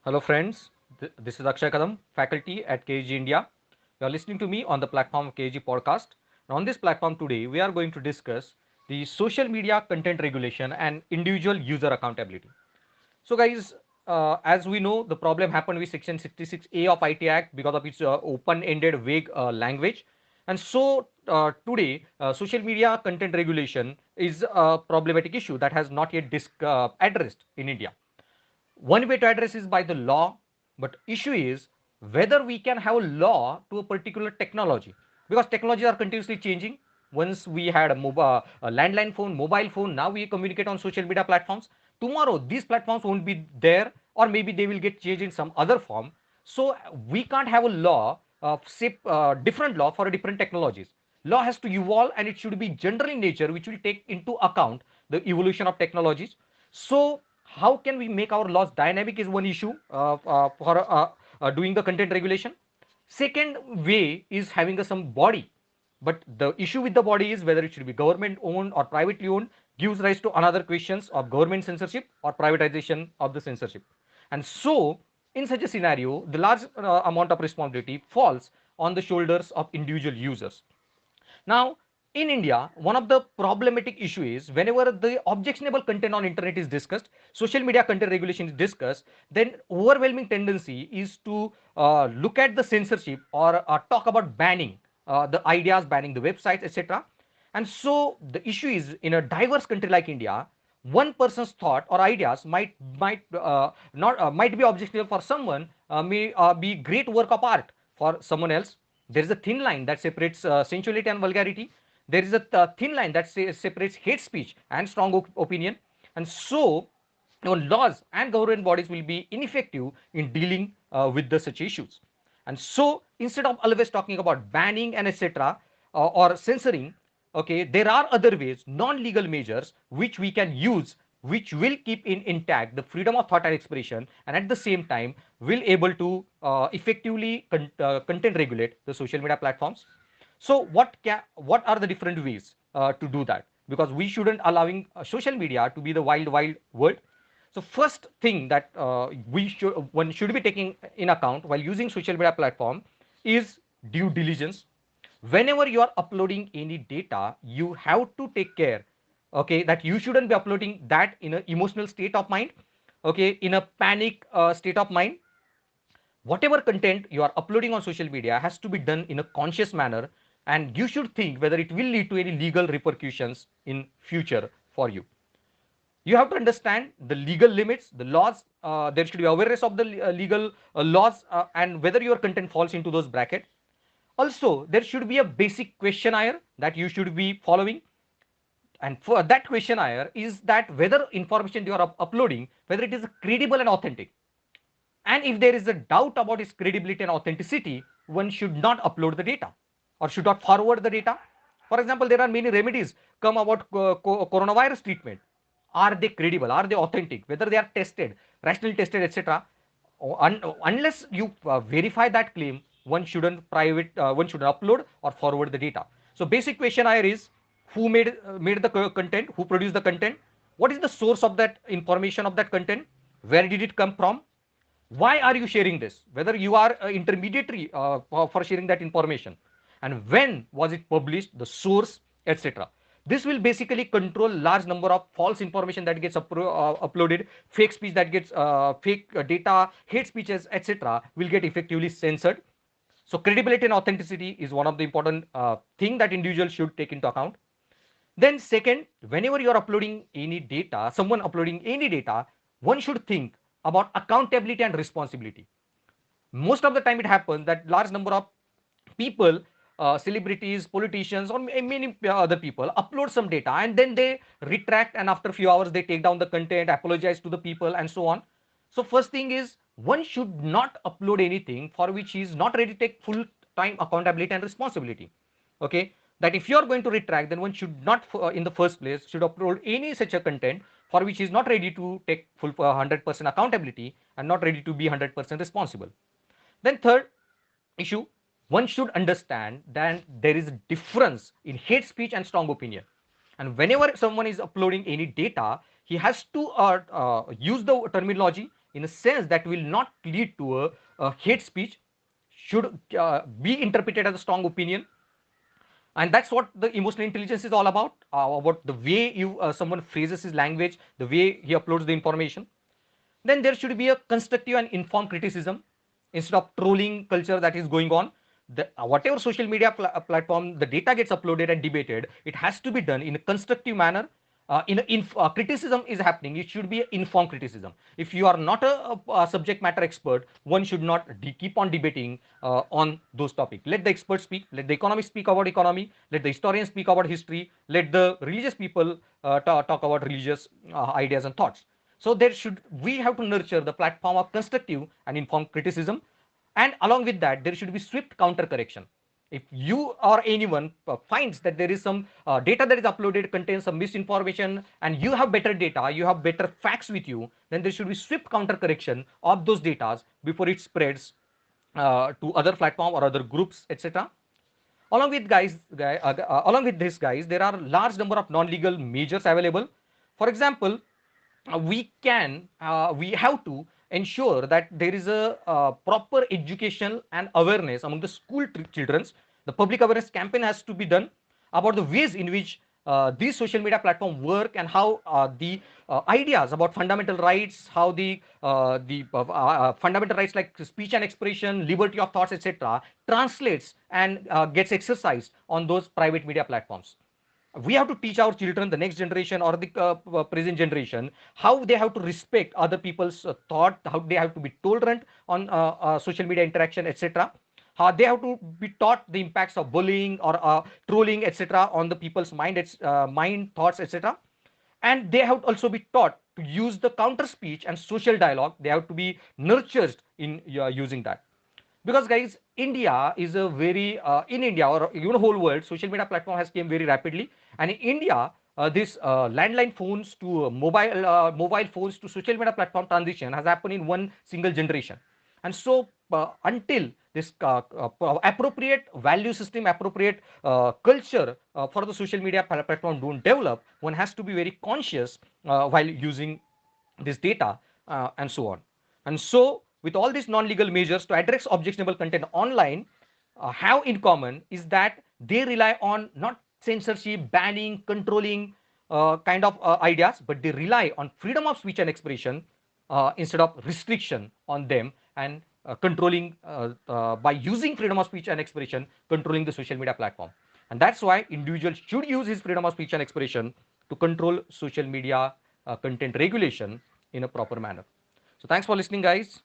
Hello friends, this is Akshay Kadam, faculty at KG India. You are listening to me on the platform of KG Podcast. And on this platform today, we are going to discuss the social media content regulation and individual user accountability. So guys, as we know, the problem happened with Section 66A of IT Act because of its open-ended vague language. And so today, social media content regulation is a problematic issue that has not yet addressed in India. One way to address is by the law, but issue is whether we can have a law to a particular technology, because technologies are continuously changing. Once we had a landline phone, mobile phone, now we communicate on social media platforms. Tomorrow these platforms won't be there, or maybe they will get changed in some other form. So we can't have a law, say different law for different technologies. Law has to evolve, and it should be general in nature, which will take into account the evolution of technologies. So how can we make our laws dynamic is one issue for doing the content regulation. Second way is having some body, but the issue with the body is whether it should be government owned or privately owned, gives rise to another questions of government censorship or privatization of the censorship. And so in such a scenario, the large amount of responsibility falls on the shoulders of individual users. Now, in India, one of the problematic issue is whenever the objectionable content on internet is discussed, social media content regulation is discussed, then overwhelming tendency is to look at the censorship or talk about banning the ideas, banning the websites, etc. And so the issue is in a diverse country like India, one person's thought or ideas might be objectionable for someone, may be great work of art for someone else. There is a thin line that separates sensuality and vulgarity. There is a thin line that separates hate speech and strong opinion. And so laws and government bodies will be ineffective in dealing with the such issues. And so instead of always talking about banning and etc. Or censoring, okay, there are other ways, non-legal measures which we can use, which will keep in intact the freedom of thought and expression, and at the same time will able to effectively content regulate the social media platforms. So what are the different ways to do that, because we shouldn't allowing social media to be the wild world. So first thing that one should be taking in account while using social media platform is due diligence. Whenever you are uploading any data, you have to take care, okay, that you shouldn't be uploading that in an emotional state of mind, okay, in a panic state of mind. Whatever content you are uploading on social media has to be done in a conscious manner, and you should think whether it will lead to any legal repercussions in future for you. You have to understand the legal limits, the laws. There should be awareness of the legal laws, and whether your content falls into those brackets. Also, there should be a basic questionnaire that you should be following, and for that questionnaire is that whether information you are uploading, whether it is credible and authentic. And if there is a doubt about its credibility and authenticity, one should not upload the data or should not forward the data. For example, there are many remedies come about coronavirus treatment. Are they credible? Are they authentic? Whether they are tested, rationally tested, etc. Unless you verify that claim, one shouldn't upload or forward the data. So basic questionnaire is who made the content, who produced the content, what is the source of that information of that content, where did it come from, why are you sharing this, whether you are an intermediary for sharing that information, and when was it published, the source, etc. This will basically control large number of false information that gets uploaded, fake speech that gets fake data, hate speeches, etc. will get effectively censored. So credibility and authenticity is one of the important thing that individuals should take into account. Then second, whenever you are uploading any data, someone uploading any data, one should think about accountability and responsibility. Most of the time it happens that large number of people, celebrities, politicians, or many other people upload some data and then they retract, and after a few hours they take down the content, apologize to the people, and so on. So first thing is one should not upload anything for which he is not ready to take full time accountability and responsibility. Okay, that if you are going to retract, then one should not in the first place should upload any such a content for which he is not ready to take full 100% accountability and not ready to be 100% responsible. Then third issue, one should understand that there is a difference in hate speech and strong opinion. And whenever someone is uploading any data, he has to use the terminology in a sense that will not lead to a hate speech should be interpreted as a strong opinion. And that's what the emotional intelligence is all about the way you someone phrases his language, the way he uploads the information. Then there should be a constructive and informed criticism instead of trolling culture that is going on. Whatever social media platform the data gets uploaded and debated, it has to be done in a constructive manner. Criticism is happening, it should be an informed criticism. If you are not a subject matter expert, one should not keep on debating on those topics. Let the experts speak, let the economists speak about economy, let the historians speak about history, let the religious people talk about religious ideas and thoughts. So we have to nurture the platform of constructive and informed criticism, and along with that there should be swift counter correction. If you or anyone finds that there is some data that is uploaded contains some misinformation, and you have better data, you have better facts with you, then there should be swift counter correction of those data before it spreads to other platform or other groups, etc. Along with this, guys, there are large number of non-legal measures available. For example, we have to ensure that there is a proper education and awareness among the school children. The public awareness campaign has to be done about the ways in which these social media platforms work, and how the ideas about fundamental rights, how the fundamental rights like speech and expression, liberty of thoughts, etc., translates and gets exercised on those private media platforms. We have to teach our children, the next generation or the present generation, how they have to respect other people's thought, how they have to be tolerant on social media interaction, etc. How they have to be taught the impacts of bullying or trolling, etc., on the people's mind, thoughts, etc. And they have to also be taught to use the counter speech and social dialogue. They have to be nurtured in using that. Because, guys, India is a very in India or even whole world, social media platform has came very rapidly. And in India, this landline phones to mobile phones to social media platform transition has happened in one single generation. And so until this appropriate value system, appropriate culture for the social media platform don't develop, one has to be very conscious while using this data and so on. And so, with all these non-legal measures to address objectionable content online, have in common is that they rely on not censorship, banning, controlling kind of ideas, but they rely on freedom of speech and expression instead of restriction on them, and controlling by using freedom of speech and expression, controlling the social media platform. And that's why individuals should use his freedom of speech and expression to control social media content regulation in a proper manner. So thanks for listening, guys.